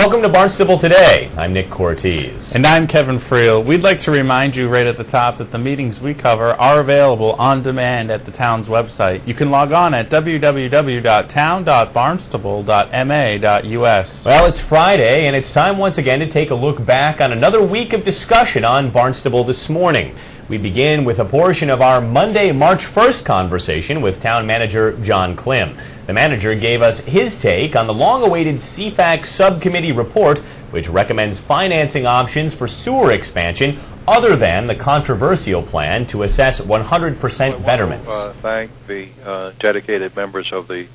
Welcome to Barnstable Today. I'm Nick Cortez. And I'm Kevin Friel. We'd like to remind you right at the top that the meetings we cover are available on demand at the town's website. You can log on at www.town.barnstable.ma.us. Well, it's Friday, and it's time once again to take a look back on another week of discussion on Barnstable this morning. We begin with a portion of our Monday, March 1st conversation with Town Manager John Klim. The manager gave us his take on the long-awaited CFAC subcommittee report, which recommends financing options for sewer expansion other than the controversial plan to assess 100% betterments. I want to thank the dedicated members of the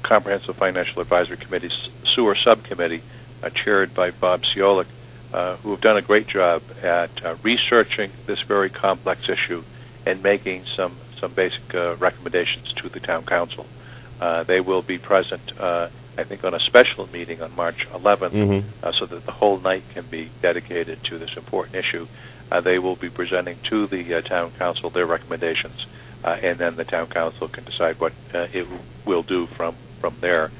Comprehensive Financial Advisory Committee's Sewer Subcommittee, chaired by Bob Ciolik, who have done a great job at researching this very complex issue and making some basic recommendations to the Town Council. They will be present, I think, on a special meeting on March 11th, so that the whole night can be dedicated to this important issue. They will be presenting to the Town Council their recommendations, and then the Town Council can decide what it will do from there.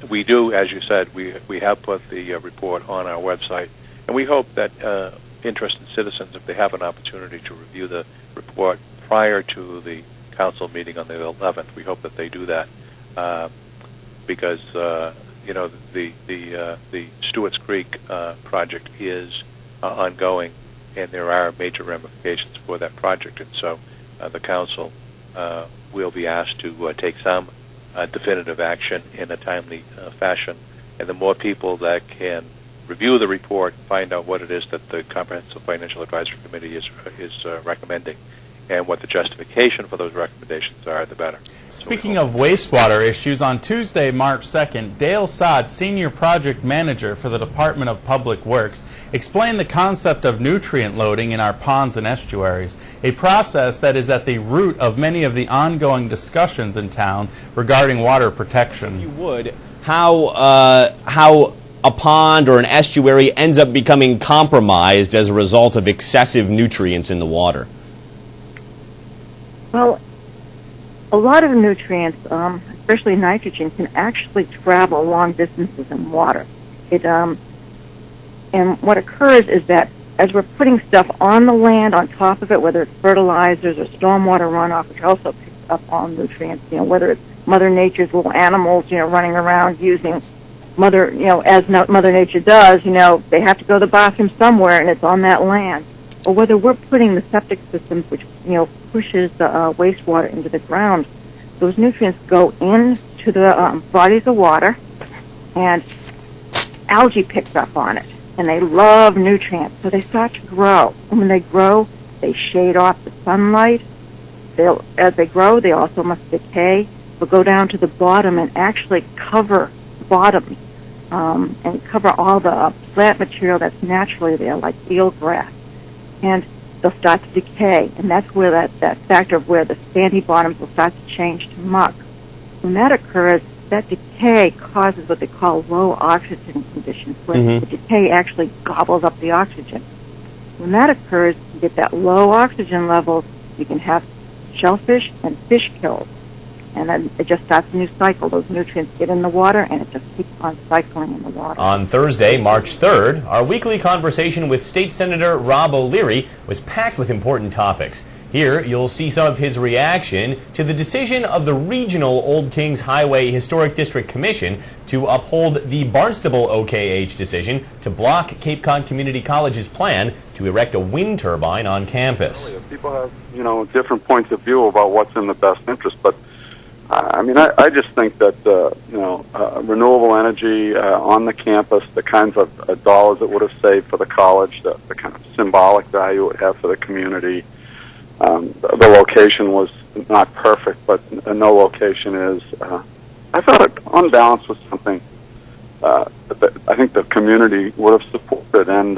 We do, as you said, we have put the report on our website, and we hope that interested citizens, if they have an opportunity to review the report prior to the council meeting on the 11th, we hope that they do that, because the Stewart's Creek project is ongoing, and there are major ramifications for that project, and so the council will be asked to take some definitive action in a timely fashion, and the more people that can review the report, find out what it is that the Comprehensive Financial Advisory Committee is recommending, and what the justification for those recommendations are, the better. Speaking of wastewater issues, on Tuesday, March 2nd, Dale Sod, Senior Project Manager for the Department of Public Works, explained the concept of nutrient loading in our ponds and estuaries, a process that is at the root of many of the ongoing discussions in town regarding water protection. If you would, how a pond or an estuary ends up becoming compromised as a result of excessive nutrients in the water? Well, a lot of nutrients, especially nitrogen, can actually travel long distances in water. And what occurs is that as we're putting stuff on the land on top of it, whether it's fertilizers or stormwater runoff, which also picks up all nutrients, whether it's Mother Nature's little animals, running around using as Mother Nature does, they have to go to the bathroom somewhere, and it's on that land. Or whether we're putting the septic systems, which pushes the wastewater into the ground, those nutrients go into the bodies of water, and algae picks up on it, and they love nutrients, so they start to grow. And when they grow, they shade off the sunlight. As they grow, they also must decay, but go down to the bottom and actually cover bottoms and cover all the plant material that's naturally there, like eelgrass. And they'll start to decay, and that's where that factor of where the sandy bottoms will start to change to muck. When that occurs, that decay causes what they call low oxygen conditions, where the decay actually gobbles up the oxygen. When that occurs, you get that low oxygen level, you can have shellfish and fish kills. And then it just starts a new cycle. Those nutrients get in the water, and it just keeps on cycling in the water. On Thursday, March 3rd, our weekly conversation with State Senator Rob O'Leary was packed with important topics. Here, you'll see some of his reaction to the decision of the Regional Old Kings Highway Historic District Commission to uphold the Barnstable OKH decision to block Cape Cod Community College's plan to erect a wind turbine on campus. People have, different points of view about what's in the best interest, but I just think that, renewable energy on the campus, the kinds of dollars it would have saved for the college, the kind of symbolic value it would have for the community. The location was not perfect, but no location is. I thought it, on balance, was something that I think the community would have supported, and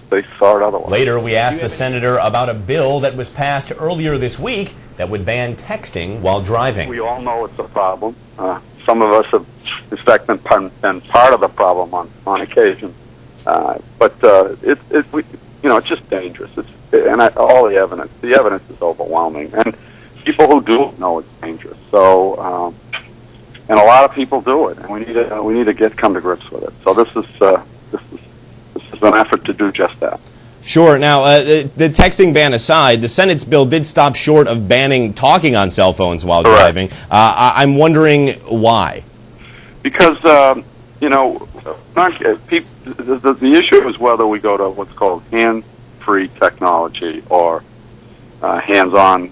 they saw it otherwise. Later, we asked the senator about a bill that was passed earlier this week that would ban texting while driving. We all know it's a problem. Some of us have, in fact, been part of the problem on occasion. But it's just dangerous. All the evidence is overwhelming, and people who do know it's dangerous. So and a lot of people do it, and we need to come to grips with it. So this is an effort to do just that. Sure. Now, the texting ban aside, the Senate's bill did stop short of banning talking on cell phones while driving. I'm wondering why. Because the issue is whether we go to what's called hands-free technology or hands-on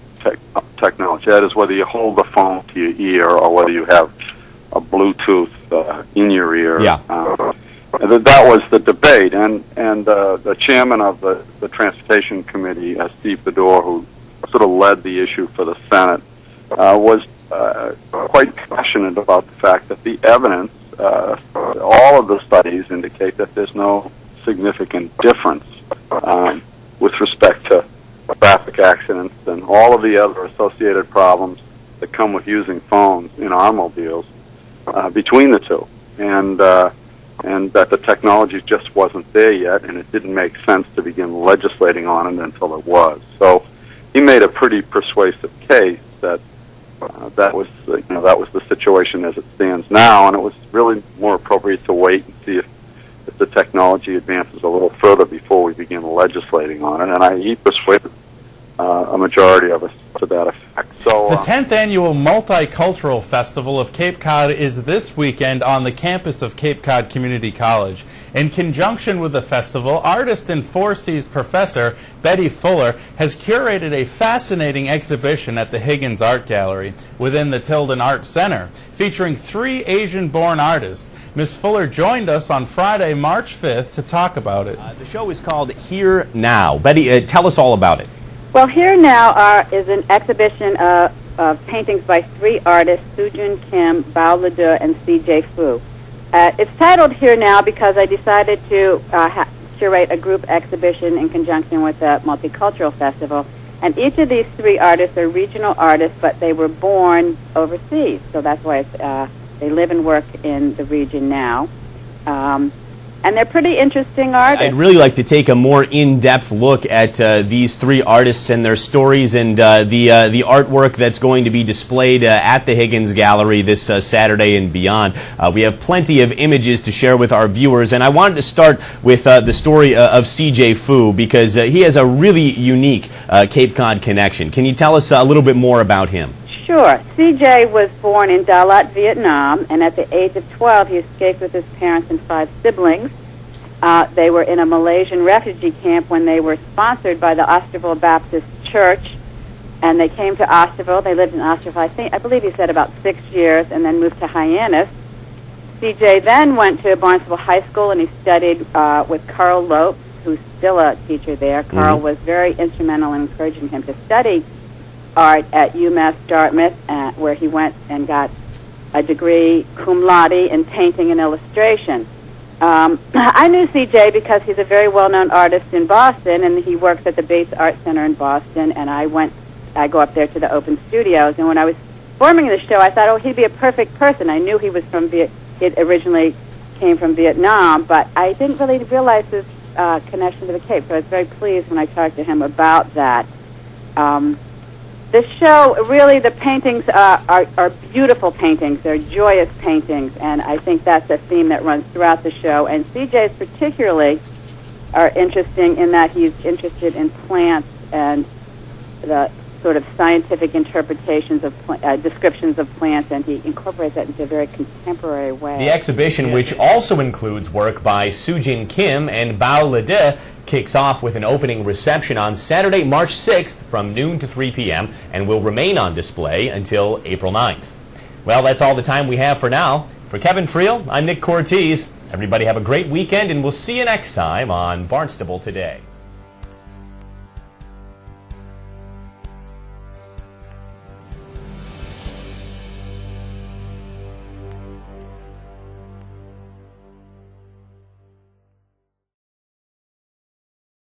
technology. That is, whether you hold the phone to your ear or whether you have a Bluetooth in your ear. Yeah. That was the debate, and the chairman of the Transportation Committee, Steve Bedore, who sort of led the issue for the Senate, was quite passionate about the fact that the evidence, all of the studies indicate that there's no significant difference with respect to traffic accidents and all of the other associated problems that come with using phones in automobiles between the two, and that the technology just wasn't there yet, and it didn't make sense to begin legislating on it until it was. So he made a pretty persuasive case that that was the situation as it stands now, and it was really more appropriate to wait and see if the technology advances a little further before we begin legislating on it. And he persuaded a majority of us to that effect. So the 10th Annual Multicultural Festival of Cape Cod is this weekend on the campus of Cape Cod Community College. In conjunction with the festival, artist and 4Cs professor Betty Fuller has curated a fascinating exhibition at the Higgins Art Gallery within the Tilden Art Center, featuring 3 Asian-born artists. Ms. Fuller joined us on Friday, March 5th, to talk about it. The show is called Here Now. Betty, tell us all about it. Well, Here Now is an exhibition of paintings by 3 artists, Soojun Kim, Bao Ledoux, and C.J. Fu. It's titled Here Now because I decided to curate a group exhibition in conjunction with the Multicultural Festival. And each of these 3 artists are regional artists, but they were born overseas. So that's why they live and work in the region now. And they're pretty interesting artists. I'd really like to take a more in-depth look at these 3 artists and their stories and the artwork that's going to be displayed at the Higgins Gallery this Saturday and beyond. We have plenty of images to share with our viewers, and I wanted to start with the story of C.J. Fu because he has a really unique Cape Cod connection. Can you tell us a little bit more about him? Sure. C.J. was born in Da Lat, Vietnam, and at the age of 12, he escaped with his parents and 5 siblings. They were in a Malaysian refugee camp when they were sponsored by the Osterville Baptist Church, and they came to Osterville. They lived in Osterville, I believe he said about 6 years, and then moved to Hyannis. C.J. then went to Barnstable High School, and he studied with Carl Lopes, who's still a teacher there. Carl was very instrumental in encouraging him to study art at UMass Dartmouth, where he went and got a degree cum laude in painting and illustration. I knew C.J. because he's a very well-known artist in Boston, and he works at the Bates Art Center in Boston, and I go up there to the open studios, and when I was forming the show, I thought, oh, he'd be a perfect person. I knew he was it originally came from Vietnam, but I didn't really realize his connection to the Cape, so I was very pleased when I talked to him about that. The show, really, the paintings are beautiful paintings. They're joyous paintings, and I think that's a theme that runs throughout the show. And CJ's particularly are interesting in that he's interested in plants and the sort of scientific interpretations of descriptions of plants, and he incorporates that into a very contemporary way. The exhibition, which also includes work by Soojun Kim and Bao Ledoux, kicks off with an opening reception on Saturday, March 6th from noon to 3 p.m. and will remain on display until April 9th. Well, that's all the time we have for now. For Kevin Friel, I'm Nick Cortez. Everybody have a great weekend, and we'll see you next time on Barnstable Today.